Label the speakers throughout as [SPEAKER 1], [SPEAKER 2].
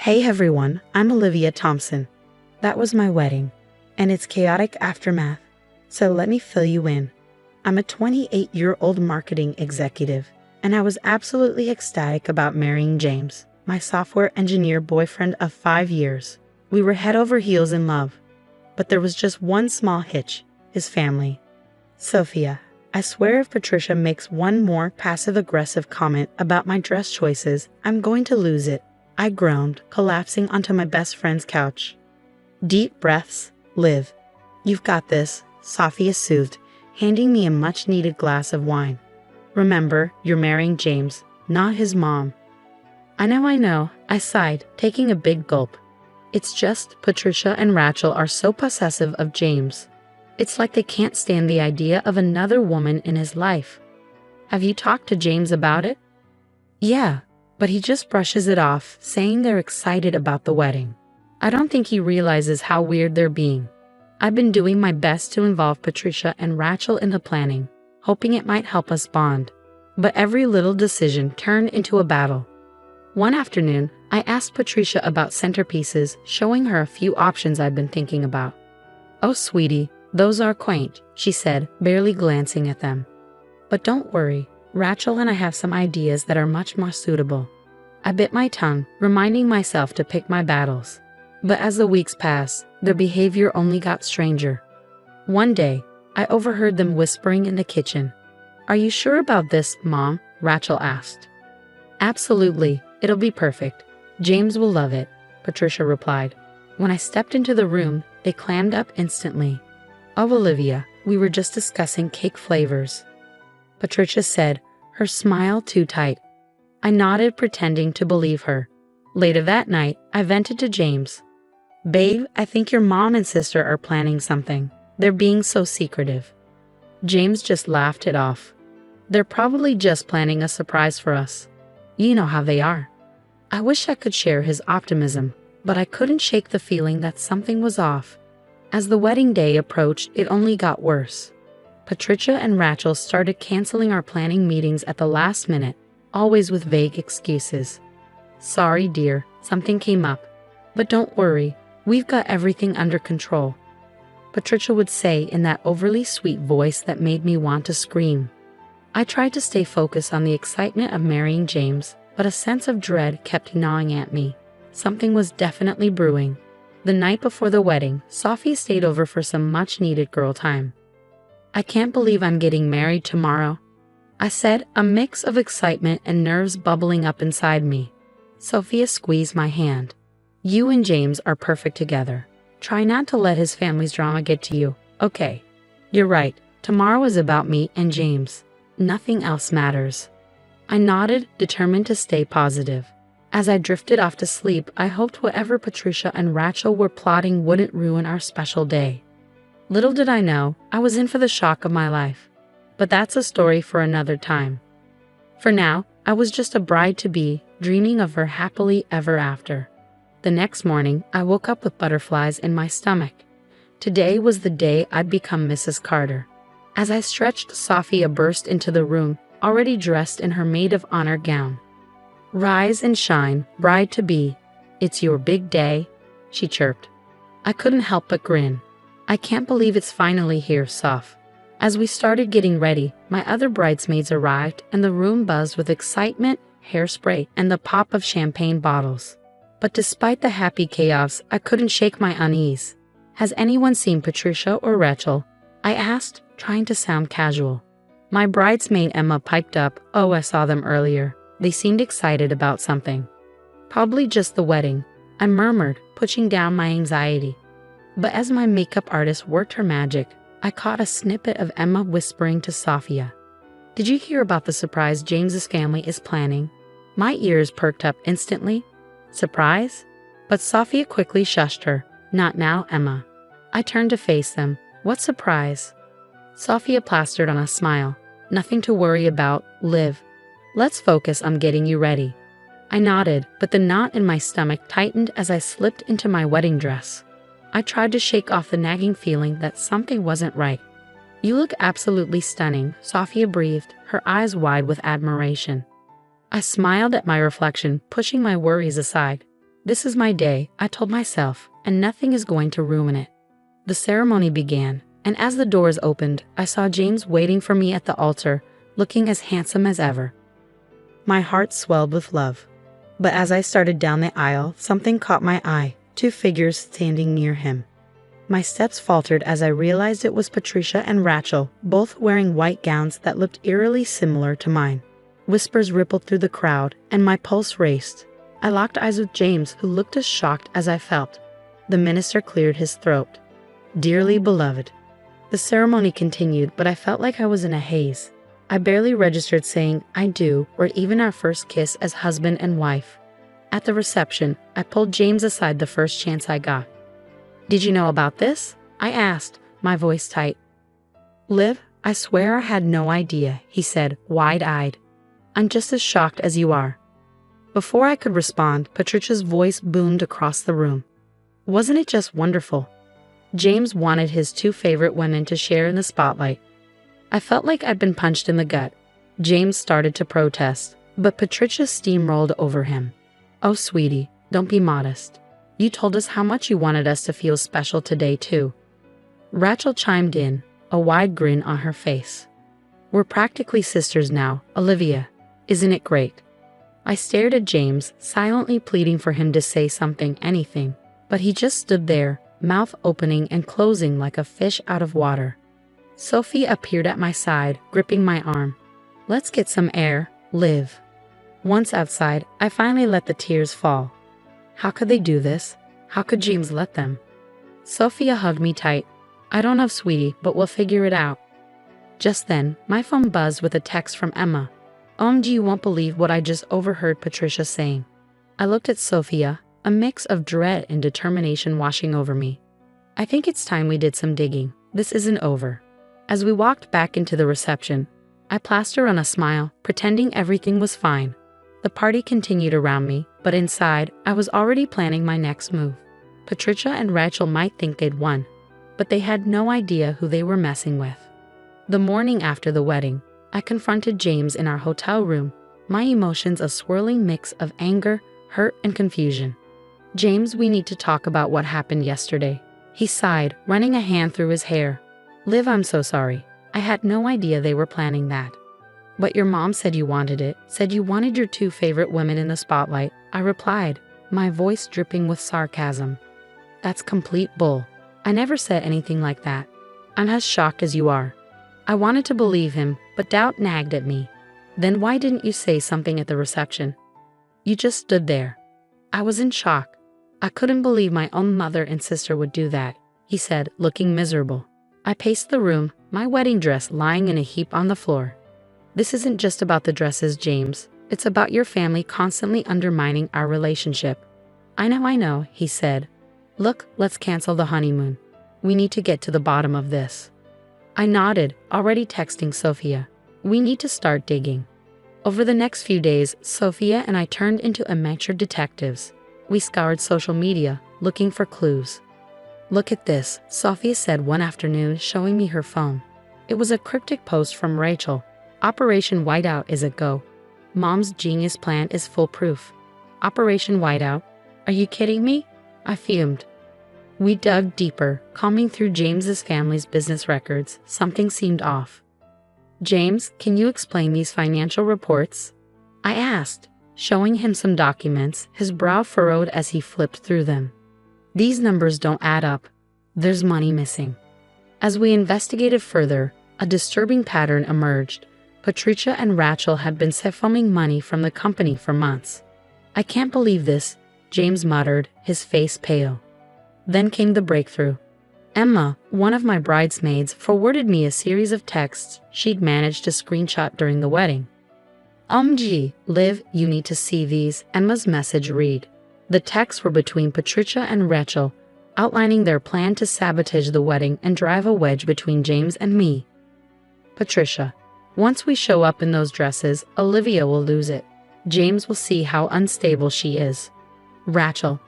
[SPEAKER 1] Hey everyone, I'm Olivia Thompson. That was my wedding, and its chaotic aftermath. So let me fill you in. I'm a 28-year-old marketing executive, and I was absolutely ecstatic about marrying James, my software engineer boyfriend of 5 years. We were head over heels in love. But there was just one small hitch: his family. Sophia, I swear if Patricia makes one more passive-aggressive comment about my dress choices, I'm going to lose it. I groaned, collapsing onto my best friend's couch. Deep breaths, Liv. You've got this, Sophia soothed, handing me a much-needed glass of wine. Remember, you're marrying James, not his mom. I know, I sighed, taking a big gulp. It's just Patricia and Rachel are so possessive of James. It's like they can't stand the idea of another woman in his life. Have you talked to James about it? Yeah, but he just brushes it off, saying they're excited about the wedding. I don't think he realizes how weird they're being. I've been doing my best to involve Patricia and Rachel in the planning, hoping it might help us bond. But every little decision turned into a battle. One afternoon, I asked Patricia about centerpieces, showing her a few options I'd been thinking about. Oh, sweetie, those are quaint, she said, barely glancing at them. But don't worry, Rachel and I have some ideas that are much more suitable. I bit my tongue, reminding myself to pick my battles. But as the weeks passed, their behavior only got stranger. One day, I overheard them whispering in the kitchen. Are you sure about this, Mom? Rachel asked. Absolutely, it'll be perfect. James will love it, Patricia replied. When I stepped into the room, they clammed up instantly. Oh, Olivia, we were just discussing cake flavors, Patricia said, her smile too tight. I nodded, pretending to believe her. Later that night, I vented to James. Babe, I think your mom and sister are planning something. They're being so secretive. James just laughed it off. They're probably just planning a surprise for us. You know how they are. I wish I could share his optimism, but I couldn't shake the feeling that something was off. As the wedding day approached, it only got worse. Patricia and Rachel started canceling our planning meetings at the last minute, always with vague excuses. Sorry, dear, something came up. But don't worry, we've got everything under control, Patricia would say in that overly sweet voice that made me want to scream. I tried to stay focused on the excitement of marrying James, but a sense of dread kept gnawing at me. Something was definitely brewing. The night before the wedding, Sophie stayed over for some much-needed girl time. I can't believe I'm getting married tomorrow, I said, a mix of excitement and nerves bubbling up inside me. Sophia squeezed my hand. You and James are perfect together. Try not to let his family's drama get to you, okay? You're right, tomorrow is about me and James. Nothing else matters. I nodded, determined to stay positive. As I drifted off to sleep, I hoped whatever Patricia and Rachel were plotting wouldn't ruin our special day. Little did I know, I was in for the shock of my life. But that's a story for another time. For now, I was just a bride-to-be, dreaming of her happily ever after. The next morning, I woke up with butterflies in my stomach. Today was the day I'd become Mrs. Carter. As I stretched, Sophia burst into the room, already dressed in her maid of honor gown. Rise and shine, bride-to-be. It's your big day, she chirped. I couldn't help but grin. I can't believe it's finally here, Soph. As we started getting ready, my other bridesmaids arrived and the room buzzed with excitement, hairspray, and the pop of champagne bottles. But despite the happy chaos, I couldn't shake my unease. Has anyone seen Patricia or Rachel? I asked, trying to sound casual. My bridesmaid Emma piped up, oh, I saw them earlier. They seemed excited about something. Probably just the wedding, I murmured, pushing down my anxiety. But as my makeup artist worked her magic, I caught a snippet of Emma whispering to Sophia. Did you hear about the surprise James's family is planning? My ears perked up instantly. Surprise? But Sophia quickly shushed her. Not now, Emma. I turned to face them. What surprise? Sophia plastered on a smile. Nothing to worry about, Liv. Let's focus on getting you ready. I nodded, but the knot in my stomach tightened as I slipped into my wedding dress. I tried to shake off the nagging feeling that something wasn't right. You look absolutely stunning, Sophia breathed, her eyes wide with admiration. I smiled at my reflection, pushing my worries aside. This is my day, I told myself, and nothing is going to ruin it. The ceremony began, and as the doors opened, I saw James waiting for me at the altar, looking as handsome as ever. My heart swelled with love. But as I started down the aisle, something caught my eye, 2 figures standing near him. My steps faltered as I realized it was Patricia and Rachel, both wearing white gowns that looked eerily similar to mine. Whispers rippled through the crowd, and my pulse raced. I locked eyes with James, who looked as shocked as I felt. The minister cleared his throat. Dearly beloved. The ceremony continued, but I felt like I was in a haze. I barely registered saying "I do" or even our first kiss as husband and wife. At the reception, I pulled James aside the first chance I got. "Did you know about this?" I asked, my voice tight. "Liv, I swear I had no idea," he said, wide-eyed. "I'm just as shocked as you are." Before I could respond, Patricia's voice boomed across the room. "Wasn't it just wonderful?" James wanted his 2 favorite women to share in the spotlight. I felt like I'd been punched in the gut. James started to protest, but Patricia steamrolled over him. "Oh, sweetie, don't be modest. You told us how much you wanted us to feel special today, too." Rachel chimed in, a wide grin on her face. "We're practically sisters now, Olivia. Isn't it great?" I stared at James, silently pleading for him to say something, anything, but he just stood there, mouth opening and closing like a fish out of water. Sophie appeared at my side, gripping my arm. "Let's get some air, Liv." Once outside, I finally let the tears fall. How could they do this? How could James let them? Sophia hugged me tight. "I don't know, sweetie, but we'll figure it out." Just then, my phone buzzed with a text from Emma. "OMG, you won't believe what I just overheard Patricia saying." I looked at Sophia, a mix of dread and determination washing over me. "I think it's time we did some digging. This isn't over." As we walked back into the reception, I plastered on a smile, pretending everything was fine. The party continued around me, but inside, I was already planning my next move. Patricia and Rachel might think they'd won, but they had no idea who they were messing with. The morning after the wedding, I confronted James in our hotel room, my emotions a swirling mix of anger, hurt, and confusion. "James, we need to talk about what happened yesterday." He sighed, running a hand through his hair. "Liv, I'm so sorry. I had no idea they were planning that." "But your mom said you wanted it, said you wanted your 2 favorite women in the spotlight," I replied, my voice dripping with sarcasm. "That's complete bull. I never said anything like that. I'm as shocked as you are." I wanted to believe him, but doubt nagged at me. "Then why didn't you say something at the reception?" "You just stood there." I was in shock. I couldn't believe my own mother and sister would do that, he said, looking miserable. I paced the room, my wedding dress lying in a heap on the floor. "This isn't just about the dresses, James. It's about your family constantly undermining our relationship." I know, he said. "Look, let's cancel the honeymoon. We need to get to the bottom of this." I nodded, already texting Sophia. "We need to start digging." Over the next few days, Sophia and I turned into amateur detectives. We scoured social media, looking for clues. "Look at this," Sophia said one afternoon, showing me her phone. It was a cryptic post from Rachel. "Operation Whiteout is a go. Mom's genius plan is foolproof." Operation Whiteout? Are you kidding me? I fumed. We dug deeper, combing through James's family's business records. Something seemed off. "James, can you explain these financial reports?" I asked, showing him some documents, his brow furrowed as he flipped through them. "These numbers don't add up. There's money missing." As we investigated further, a disturbing pattern emerged. Patricia and Rachel had been siphonning money from the company for months. "I can't believe this," James muttered, his face pale. Then came the breakthrough. Emma, one of my bridesmaids, forwarded me a series of texts she'd managed to screenshot during the wedding. "Gee, Liv, you need to see these," Emma's message read. The texts were between Patricia and Rachel, outlining their plan to sabotage the wedding and drive a wedge between James and me. Patricia: "Once we show up in those dresses, Olivia will lose it. James will see how unstable she is." Rachel: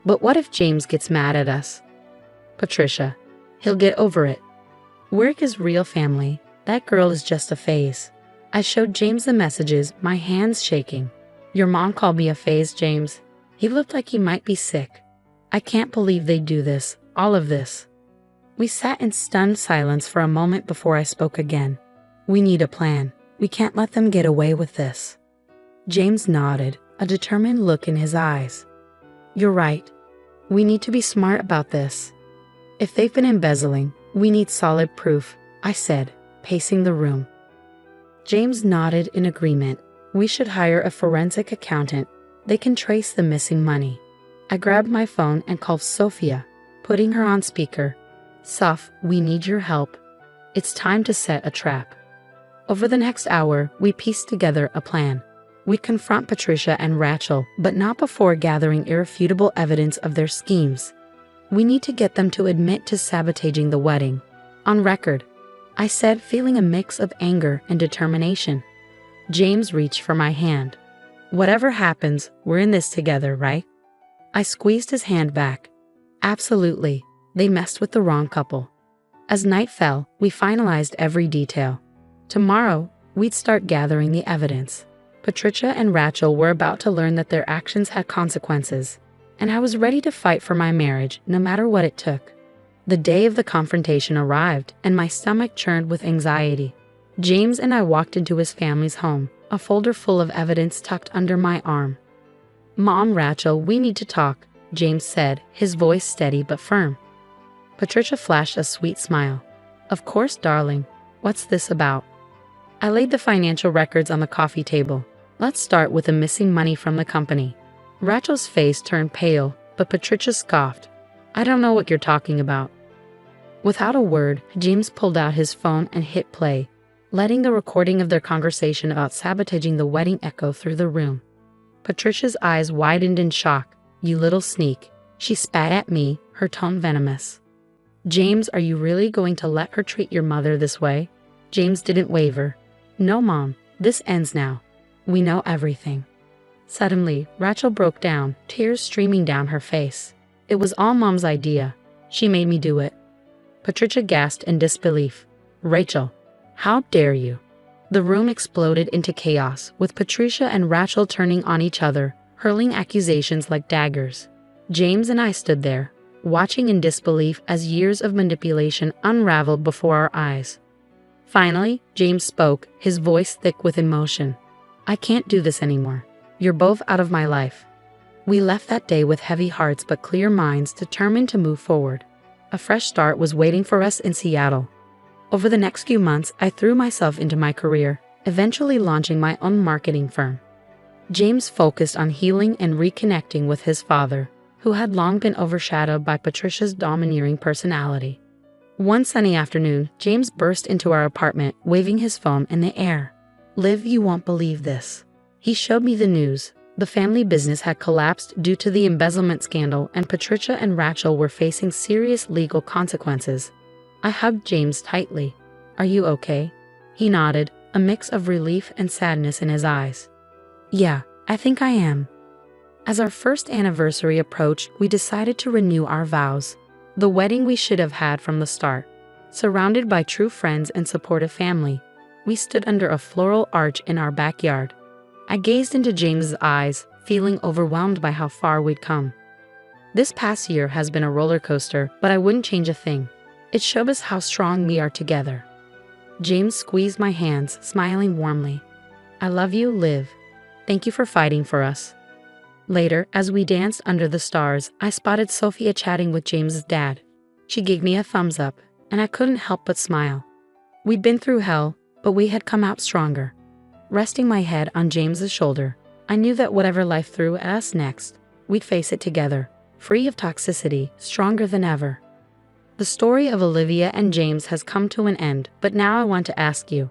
[SPEAKER 1] "But what if James gets mad at us?" Patricia: "He'll get over it. We're his real family. That girl is just a phase." I showed James the messages, my hands shaking. "Your mom called me a phase, James," He looked like he might be sick. I can't believe they'd do this, all of this. We sat in stunned silence for a moment before I spoke again. We need a plan. We can't let them get away with this. James nodded, a determined look in his eyes. You're right. We need to be smart about this. If they've been embezzling, we need solid proof, I said, pacing the room. James nodded in agreement. We should hire a forensic accountant. They can trace the missing money. I grabbed my phone and called Sophia, putting her on speaker. Soph, we need your help. It's time to set a trap. Over the next hour, we pieced together a plan. We'd confront Patricia and Rachel, but not before gathering irrefutable evidence of their schemes. We need to get them to admit to sabotaging the wedding. On record, I said, feeling a mix of anger and determination. James reached for my hand. Whatever happens, we're in this together, right? I squeezed his hand back. Absolutely. They messed with the wrong couple. As night fell, we finalized every detail. Tomorrow, we'd start gathering the evidence. Patricia and Rachel were about to learn that their actions had consequences, and I was ready to fight for my marriage no matter what it took. The day of the confrontation arrived, and my stomach churned with anxiety. James and I walked into his family's home, a folder full of evidence tucked under my arm. Mom, Rachel, we need to talk, James said, his voice steady but firm. Patricia flashed a sweet smile. Of course, darling. What's this about? I laid the financial records on the coffee table. Let's start with the missing money from the company. Rachel's face turned pale, but Patricia scoffed. I don't know what you're talking about. Without a word, James pulled out his phone and hit play, letting the recording of their conversation about sabotaging the wedding echo through the room. Patricia's eyes widened in shock. You little sneak. She spat at me, her tone venomous. James, are you really going to let her treat your mother this way? James didn't waver. No, Mom, this ends now. We know everything. Suddenly, Rachel broke down, tears streaming down her face. It was all Mom's idea. She made me do it. Patricia gasped in disbelief. Rachel, how dare you? The room exploded into chaos, with Patricia and Rachel turning on each other, hurling accusations like daggers. James and I stood there, watching in disbelief as years of manipulation unraveled before our eyes. Finally, James spoke, his voice thick with emotion. I can't do this anymore. You're both out of my life. We left that day with heavy hearts but clear minds, determined to move forward. A fresh start was waiting for us in Seattle. Over the next few months, I threw myself into my career, eventually launching my own marketing firm. James focused on healing and reconnecting with his father, who had long been overshadowed by Patricia's domineering personality. One sunny afternoon, James burst into our apartment, waving his phone in the air. Liv, you won't believe this. He showed me the news. The family business had collapsed due to the embezzlement scandal, and Patricia and Rachel were facing serious legal consequences. I hugged James tightly. Are you okay? He nodded, a mix of relief and sadness in his eyes. Yeah, I think I am. As our first anniversary approached, we decided to renew our vows. The wedding we should have had from the start. Surrounded by true friends and supportive family, we stood under a floral arch in our backyard. I gazed into James's eyes, feeling overwhelmed by how far we'd come. This past year has been a roller coaster, but I wouldn't change a thing. It showed us how strong we are together. James squeezed my hands, smiling warmly. I love you, Liv. Thank you for fighting for us. Later, as we danced under the stars, I spotted Sophia chatting with James's dad. She gave me a thumbs up, and I couldn't help but smile. We'd been through hell, but we had come out stronger. Resting my head on James's shoulder, I knew that whatever life threw at us next, we'd face it together, free of toxicity, stronger than ever. The story of Olivia and James has come to an end, but now I want to ask you,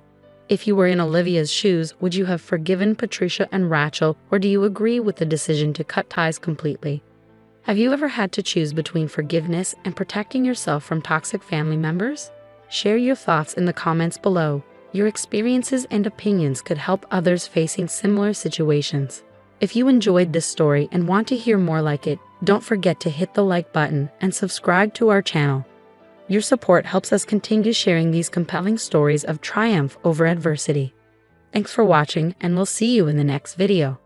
[SPEAKER 1] if you were in Olivia's shoes, would you have forgiven Patricia and Rachel, or do you agree with the decision to cut ties completely? Have you ever had to choose between forgiveness and protecting yourself from toxic family members? Share your thoughts in the comments below. Your experiences and opinions could help others facing similar situations. If you enjoyed this story and want to hear more like it, don't forget to hit the like button and subscribe to our channel. Your support helps us continue sharing these compelling stories of triumph over adversity. Thanks for watching, and we'll see you in the next video.